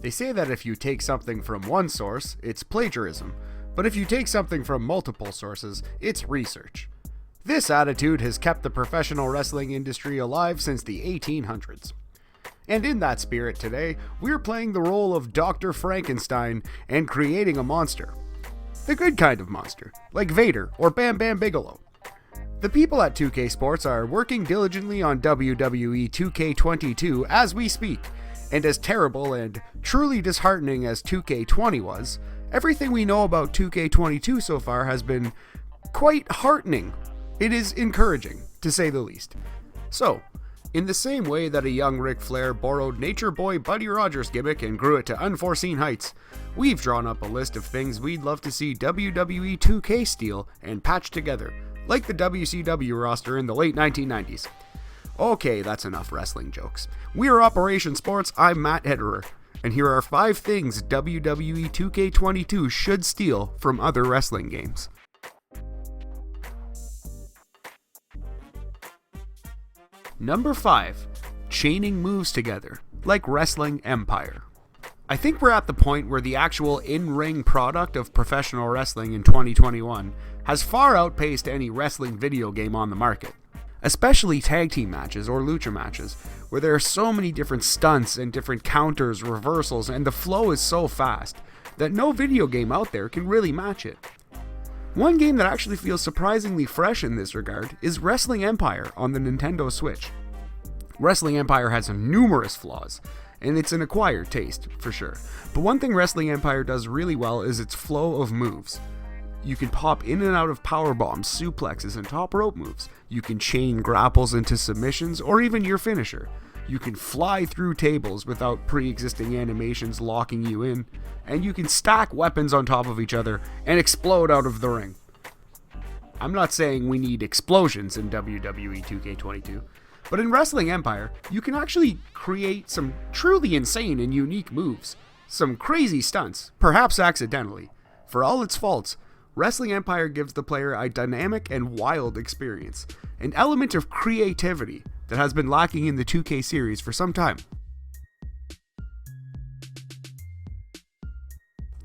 They say that if you take something from one source, it's plagiarism, but if you take something from multiple sources, it's research. This attitude has kept the professional wrestling industry alive since the 1800s. And in that spirit today, we're playing the role of Dr. Frankenstein and creating a monster. The good kind of monster, like Vader or Bam Bam Bigelow. The people at 2K Sports are working diligently on WWE 2K22 as we speak, and as terrible and truly disheartening as 2K20 was, everything we know about 2K22 so far has been quite heartening. It is encouraging, to say the least. So, in the same way that a young Ric Flair borrowed Nature Boy Buddy Rogers' gimmick and grew it to unforeseen heights, we've drawn up a list of things we'd love to see WWE 2K steal and patch together, like the WCW roster in the late 1990s. Okay, that's enough wrestling jokes. We're Operation Sports, I'm Matt Ederer, and here are 5 things WWE 2K22 should steal from other wrestling games. Number 5. Chaining moves together, like Wrestling Empire. I think we're at the point where the actual in-ring product of professional wrestling in 2021 has far outpaced any wrestling video game on the market. Especially tag team matches or lucha matches, where there are so many different stunts and different counters, reversals, and the flow is so fast that no video game out there can really match it. One game that actually feels surprisingly fresh in this regard is Wrestling Empire on the Nintendo Switch. Wrestling Empire has numerous flaws, and it's an acquired taste, for sure. But one thing Wrestling Empire does really well is its flow of moves. You can pop in and out of power bombs, suplexes, and top rope moves. You can chain grapples into submissions, or even your finisher. You can fly through tables without pre-existing animations locking you in, and you can stack weapons on top of each other and explode out of the ring. I'm not saying we need explosions in WWE 2K22, but in Wrestling Empire, you can actually create some truly insane and unique moves, some crazy stunts, perhaps accidentally. For all its faults, Wrestling Empire gives the player a dynamic and wild experience, an element of creativity that has been lacking in the 2K series for some time.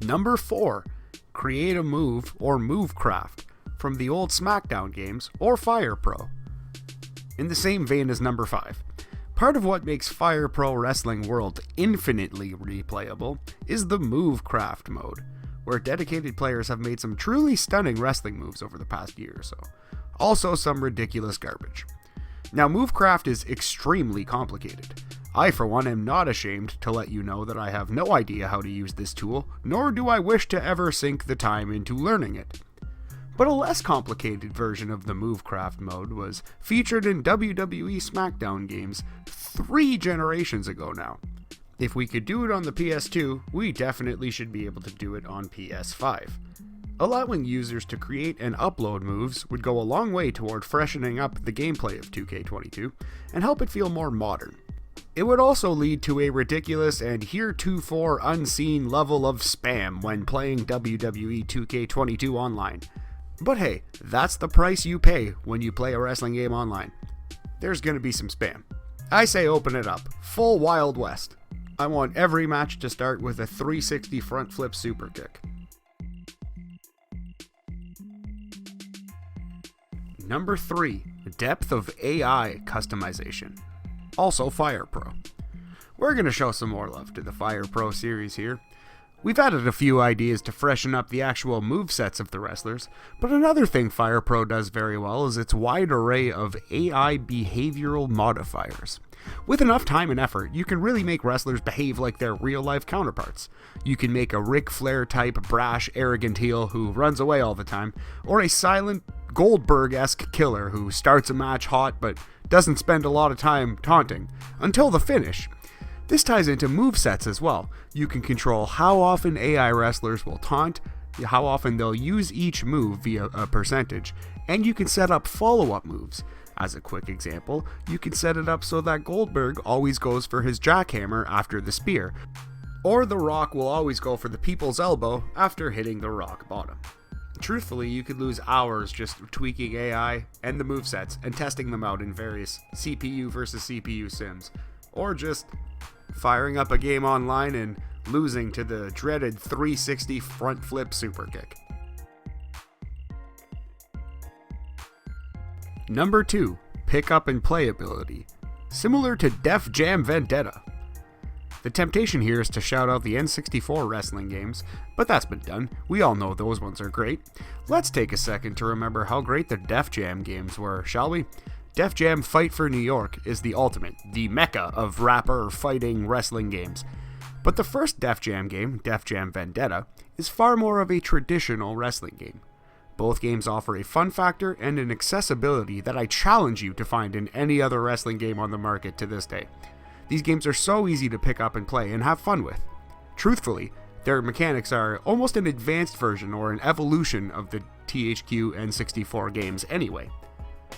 Number 4. Create a move or movecraft from the old SmackDown games or Fire Pro. In the same vein as number 5, part of what makes Fire Pro Wrestling World infinitely replayable is the movecraft mode, where dedicated players have made some truly stunning wrestling moves over the past year or so. Also some ridiculous garbage. Now, movecraft is extremely complicated. I, for one, am not ashamed to let you know that I have no idea how to use this tool, nor do I wish to ever sink the time into learning it. But a less complicated version of the movecraft mode was featured in WWE SmackDown games 3 generations ago now. If we could do it on the PS2, we definitely should be able to do it on PS5. Allowing users to create and upload moves would go a long way toward freshening up the gameplay of 2K22 and help it feel more modern. It would also lead to a ridiculous and heretofore unseen level of spam when playing WWE 2K22 online. But hey, that's the price you pay when you play a wrestling game online. There's gonna be some spam. I say open it up, full Wild West. I want every match to start with a 360 front flip super kick. Number 3. Depth of AI customization. Also Fire Pro. We're going to show some more love to the Fire Pro series here. We've added a few ideas to freshen up the actual movesets of the wrestlers, but another thing Fire Pro does very well is its wide array of AI behavioral modifiers. With enough time and effort, you can really make wrestlers behave like their real-life counterparts. You can make a Ric Flair type brash, arrogant heel who runs away all the time, or a silent Goldberg-esque killer who starts a match hot but doesn't spend a lot of time taunting, until the finish. This ties into movesets as well. You can control how often AI wrestlers will taunt, how often they'll use each move via a percentage, and you can set up follow-up moves. As a quick example, you can set it up so that Goldberg always goes for his jackhammer after the spear, or The Rock will always go for the people's elbow after hitting the rock bottom. Truthfully, you could lose hours just tweaking AI and the movesets and testing them out in various CPU versus CPU sims, or just firing up a game online and losing to the dreaded 360 front flip superkick. Number 2, pick up and play ability. Similar to Def Jam Vendetta. The temptation here is to shout out the N64 wrestling games, but that's been done. We all know those ones are great. Let's take a second to remember how great the Def Jam games were, shall we? Def Jam Fight for New York is the ultimate, the mecca of rapper fighting wrestling games. But the first Def Jam game, Def Jam Vendetta, is far more of a traditional wrestling game. Both games offer a fun factor and an accessibility that I challenge you to find in any other wrestling game on the market to this day. These games are so easy to pick up and play and have fun with. Truthfully, their mechanics are almost an advanced version or an evolution of the THQ N64 games anyway.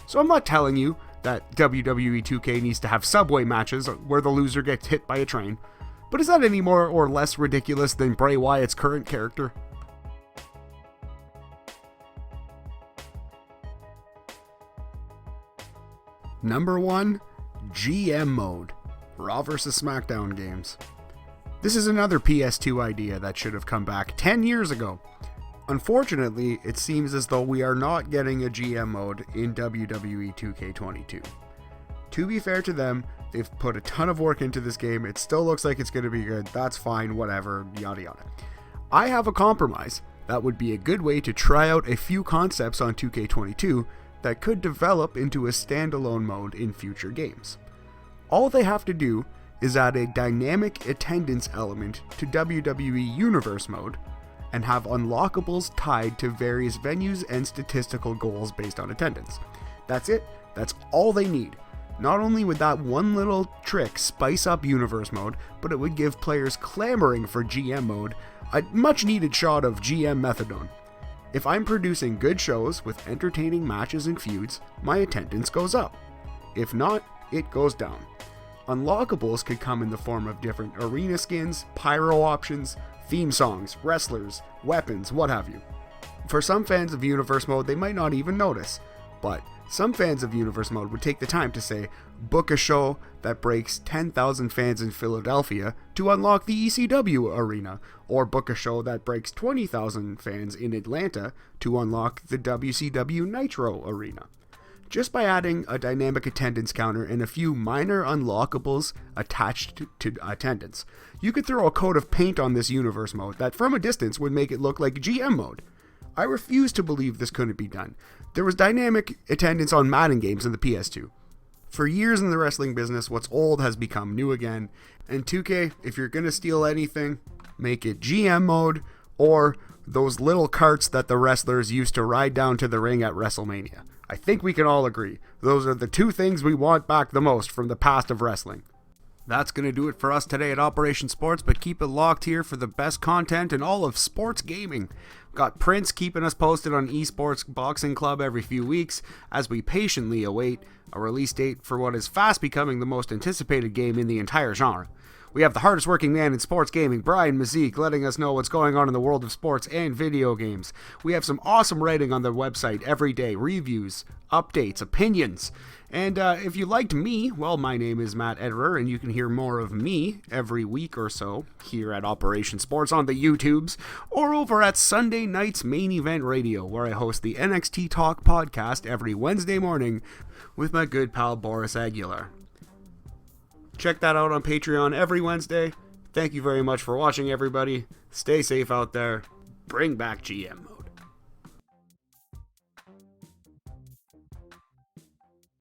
So I'm not telling you that WWE 2K needs to have subway matches where the loser gets hit by a train, but is that any more or less ridiculous than Bray Wyatt's current character? Number 1, GM Mode. Raw vs. SmackDown games. This is another PS2 idea that should have come back 10 years ago. Unfortunately, it seems as though we are not getting a GM mode in WWE 2K22. To be fair to them, they've put a ton of work into this game. It still looks like it's going to be good. That's fine, whatever, yada yada. I have a compromise. That would be a good way to try out a few concepts on 2K22 that could develop into a standalone mode in future games. All they have to do is add a dynamic attendance element to WWE Universe mode and have unlockables tied to various venues and statistical goals based on attendance. That's it. That's all they need. Not only would that one little trick spice up Universe mode, but it would give players clamoring for GM mode a much needed shot of GM methadone. If I'm producing good shows with entertaining matches and feuds, my attendance goes up. If not, it goes down. Unlockables could come in the form of different arena skins, pyro options, theme songs, wrestlers, weapons, what have you. For some fans of Universe mode, they might not even notice, but some fans of Universe mode would take the time to say, book a show that breaks 10,000 fans in Philadelphia to unlock the ECW arena, or book a show that breaks 20,000 fans in Atlanta to unlock the WCW Nitro arena. Just by adding a dynamic attendance counter and a few minor unlockables attached to attendance, you could throw a coat of paint on this Universe mode that from a distance would make it look like GM mode. I refuse to believe this couldn't be done. There was dynamic attendance on Madden games in the PS2. For years in the wrestling business, what's old has become new again, and 2K, if you're gonna steal anything, make it GM mode or those little carts that the wrestlers used to ride down to the ring at WrestleMania. I think we can all agree. Those are the two things we want back the most from the past of wrestling. That's going to do it for us today at Operation Sports, but keep it locked here for the best content in all of sports gaming. Got Prince keeping us posted on Esports Boxing Club every few weeks as we patiently await a release date for what is fast becoming the most anticipated game in the entire genre. We have the hardest working man in sports gaming, Brian Mazik, letting us know what's going on in the world of sports and video games. We have some awesome writing on the website every day, reviews, updates, opinions. And if you liked me, well, my name is Matt Ederer, and you can hear more of me every week or so here at Operation Sports on the YouTubes, or over at Sunday Night's Main Event Radio, where I host the NXT Talk podcast every Wednesday morning with my good pal Boris Aguilar. Check that out on Patreon every Wednesday. Thank you very much for watching, everybody. Stay safe out there. Bring back GM mode.